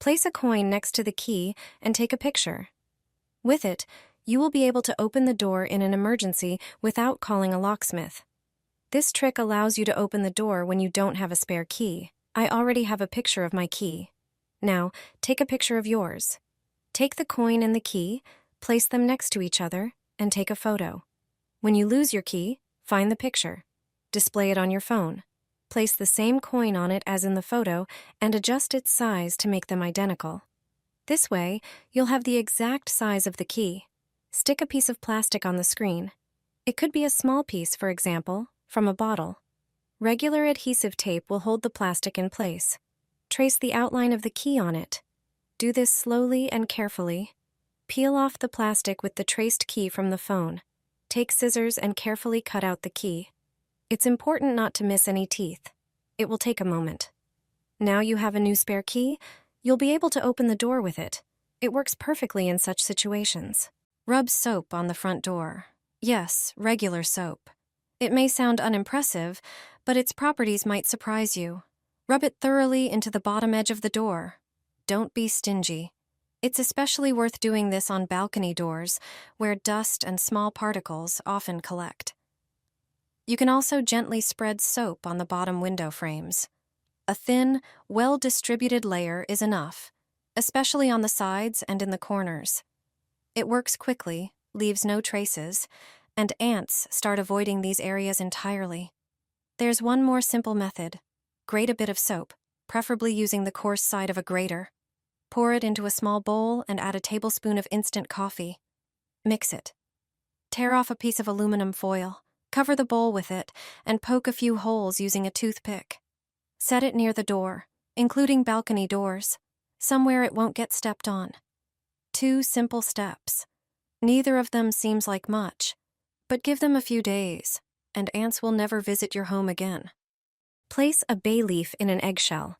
Place a coin next to the key and take a picture. With it, you will be able to open the door in an emergency without calling a locksmith. This trick allows you to open the door when you don't have a spare key. I already have a picture of my key. Now, take a picture of yours. Take the coin and the key, place them next to each other, and take a photo. When you lose your key, find the picture. Display it on your phone. Place the same coin on it as in the photo and adjust its size to make them identical. This way, you'll have the exact size of the key. Stick a piece of plastic on the screen. It could be a small piece, for example, from a bottle. Regular adhesive tape will hold the plastic in place. Trace the outline of the key on it. Do this slowly and carefully. Peel off the plastic with the traced key from the phone. Take scissors and carefully cut out the key. It's important not to miss any teeth. It will take a moment. Now you have a new spare key, you'll be able to open the door with it. It works perfectly in such situations. Rub soap on the front door. Yes, regular soap. It may sound unimpressive, but its properties might surprise you. Rub it thoroughly into the bottom edge of the door. Don't be stingy. It's especially worth doing this on balcony doors, where dust and small particles often collect. You can also gently spread soap on the bottom window frames. A thin, well-distributed layer is enough, especially on the sides and in the corners. It works quickly, leaves no traces, and ants start avoiding these areas entirely. There's one more simple method. Grate a bit of soap, preferably using the coarse side of a grater. Pour it into a small bowl and add a tablespoon of instant coffee. Mix it. Tear off a piece of aluminum foil, cover the bowl with it, and poke a few holes using a toothpick. Set it near the door, including balcony doors, somewhere it won't get stepped on. 2 simple steps. Neither of them seems like much, but give them a few days, and ants will never visit your home again. Place a bay leaf in an eggshell.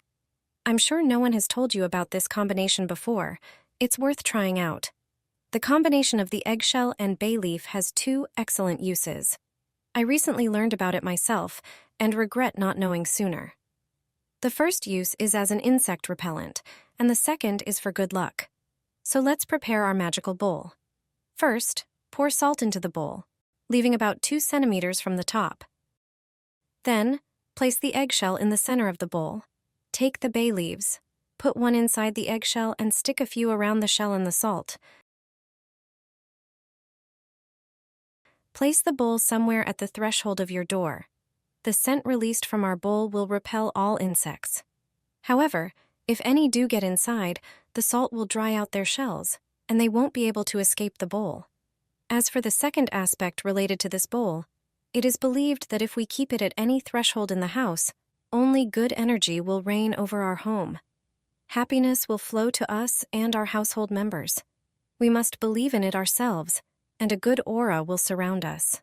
I'm sure no one has told you about this combination before. It's worth trying out. The combination of the eggshell and bay leaf has 2 excellent uses. I recently learned about it myself and regret not knowing sooner. The first use is as an insect repellent, and the second is for good luck. So let's prepare our magical bowl. First, pour salt into the bowl, leaving about 2 centimeters from the top. Then, place the eggshell in the center of the bowl. Take the bay leaves, put one inside the eggshell and stick a few around the shell in the salt. Place the bowl somewhere at the threshold of your door. The scent released from our bowl will repel all insects. However, if any do get inside, the salt will dry out their shells, and they won't be able to escape the bowl. As for the second aspect related to this bowl, it is believed that if we keep it at any threshold in the house, only good energy will reign over our home. Happiness will flow to us and our household members. We must believe in it ourselves, and a good aura will surround us.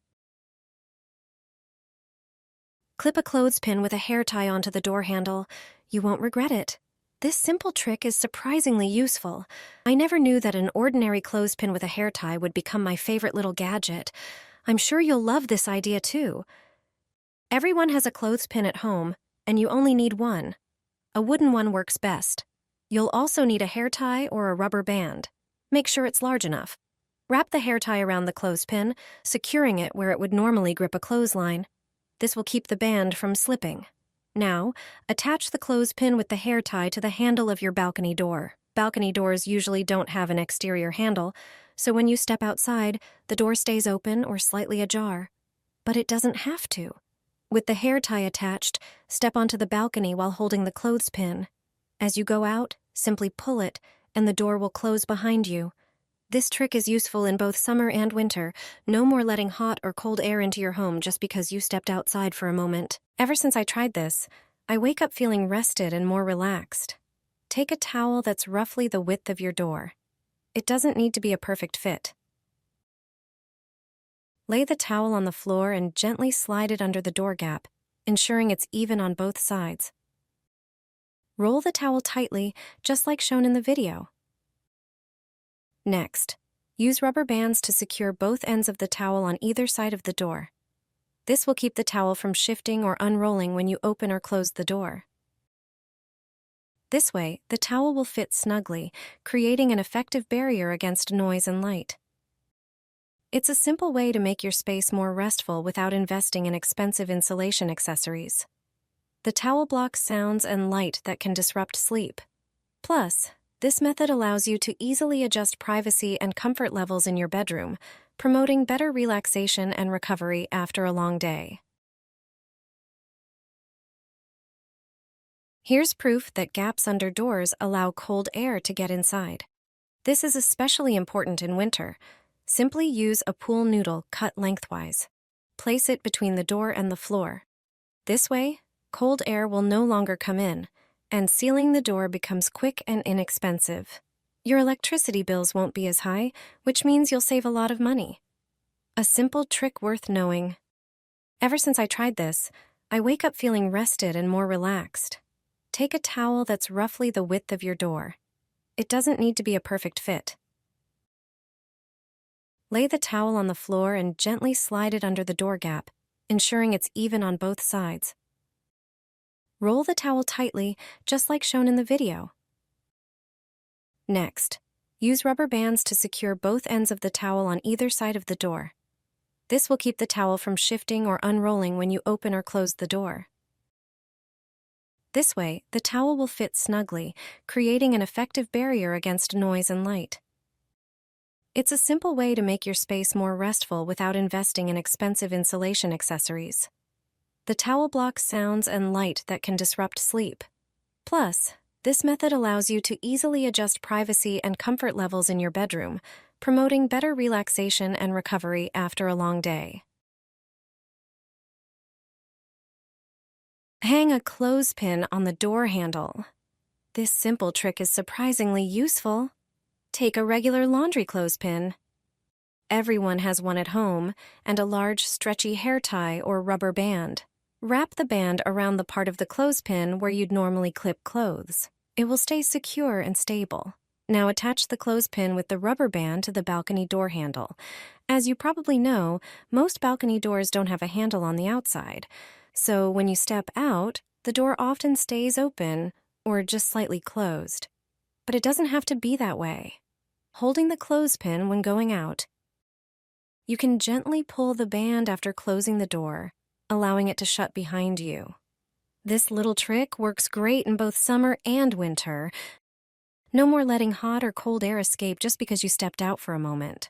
Clip a clothespin with a hair tie onto the door handle. You won't regret it. This simple trick is surprisingly useful. I never knew that an ordinary clothespin with a hair tie would become my favorite little gadget. I'm sure you'll love this idea too. Everyone has a clothespin at home, and you only need one. A wooden one works best. You'll also need a hair tie or a rubber band. Make sure it's large enough. Wrap the hair tie around the clothespin, securing it where it would normally grip a clothesline. This will keep the band from slipping. Now, attach the clothespin with the hair tie to the handle of your balcony door. Balcony doors usually don't have an exterior handle, so when you step outside, the door stays open or slightly ajar. But it doesn't have to. With the hair tie attached, step onto the balcony while holding the clothespin. As you go out, simply pull it, and the door will close behind you. This trick is useful in both summer and winter. No more letting hot or cold air into your home just because you stepped outside for a moment. Ever since I tried this, I wake up feeling rested and more relaxed. Take a towel that's roughly the width of your door. It doesn't need to be a perfect fit. Lay the towel on the floor and gently slide it under the door gap, ensuring it's even on both sides. Roll the towel tightly, just like shown in the video. Next, use rubber bands to secure both ends of the towel on either side of the door. This will keep the towel from shifting or unrolling when you open or close the door. This way, the towel will fit snugly, creating an effective barrier against noise and light. It's a simple way to make your space more restful without investing in expensive insulation accessories. The towel blocks sounds and light that can disrupt sleep. Plus, this method allows you to easily adjust privacy and comfort levels in your bedroom, promoting better relaxation and recovery after a long day. Here's proof that gaps under doors allow cold air to get inside. This is especially important in winter. Simply use a pool noodle cut lengthwise. Place it between the door and the floor. This way, cold air will no longer come in, and sealing the door becomes quick and inexpensive. Your electricity bills won't be as high, which means you'll save a lot of money. A simple trick worth knowing. Ever since I tried this, I wake up feeling rested and more relaxed. Take a towel that's roughly the width of your door. It doesn't need to be a perfect fit. Lay the towel on the floor and gently slide it under the door gap, ensuring it's even on both sides. Roll the towel tightly, just like shown in the video. Next, use rubber bands to secure both ends of the towel on either side of the door. This will keep the towel from shifting or unrolling when you open or close the door. This way, the towel will fit snugly, creating an effective barrier against noise and light. It's a simple way to make your space more restful without investing in expensive insulation accessories. The towel blocks sounds and light that can disrupt sleep. Plus, this method allows you to easily adjust privacy and comfort levels in your bedroom, promoting better relaxation and recovery after a long day. Hang a clothespin on the door handle. This simple trick is surprisingly useful. Take a regular laundry clothespin. Everyone has one at home, and a large stretchy hair tie or rubber band. Wrap the band around the part of the clothespin where you'd normally clip clothes. It will stay secure and stable. Now attach the clothespin with the rubber band to the balcony door handle. As you probably know, most balcony doors don't have a handle on the outside. So when you step out, the door often stays open or just slightly closed. But it doesn't have to be that way. Holding the clothespin when going out, you can gently pull the band after closing the door, allowing it to shut behind you. This little trick works great in both summer and winter. No more letting hot or cold air escape just because you stepped out for a moment.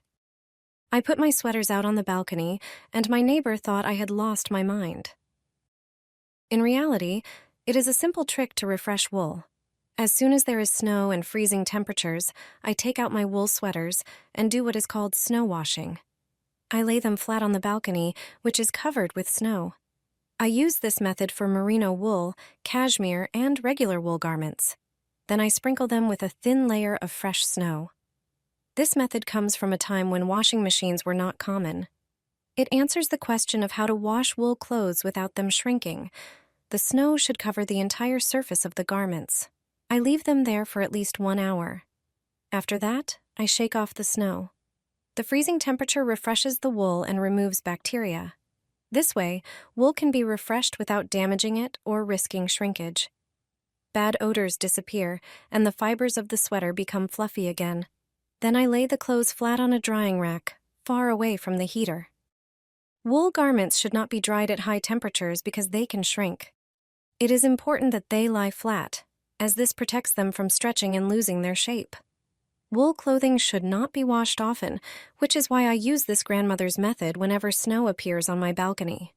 I put my sweaters out on the balcony, and my neighbor thought I had lost my mind. In reality, it is a simple trick to refresh wool. As soon as there is snow and freezing temperatures, I take out my wool sweaters and do what is called snow washing. I lay them flat on the balcony, which is covered with snow. I use this method for merino wool, cashmere, and regular wool garments. Then I sprinkle them with a thin layer of fresh snow. This method comes from a time when washing machines were not common. It answers the question of how to wash wool clothes without them shrinking. The snow should cover the entire surface of the garments. I leave them there for at least 1 hour. After that, I shake off the snow. The freezing temperature refreshes the wool and removes bacteria. This way, wool can be refreshed without damaging it or risking shrinkage. Bad odors disappear, and the fibers of the sweater become fluffy again. Then I lay the clothes flat on a drying rack, far away from the heater. Wool garments should not be dried at high temperatures because they can shrink. It is important that they lie flat, as this protects them from stretching and losing their shape. Wool clothing should not be washed often, which is why I use this grandmother's method whenever snow appears on my balcony.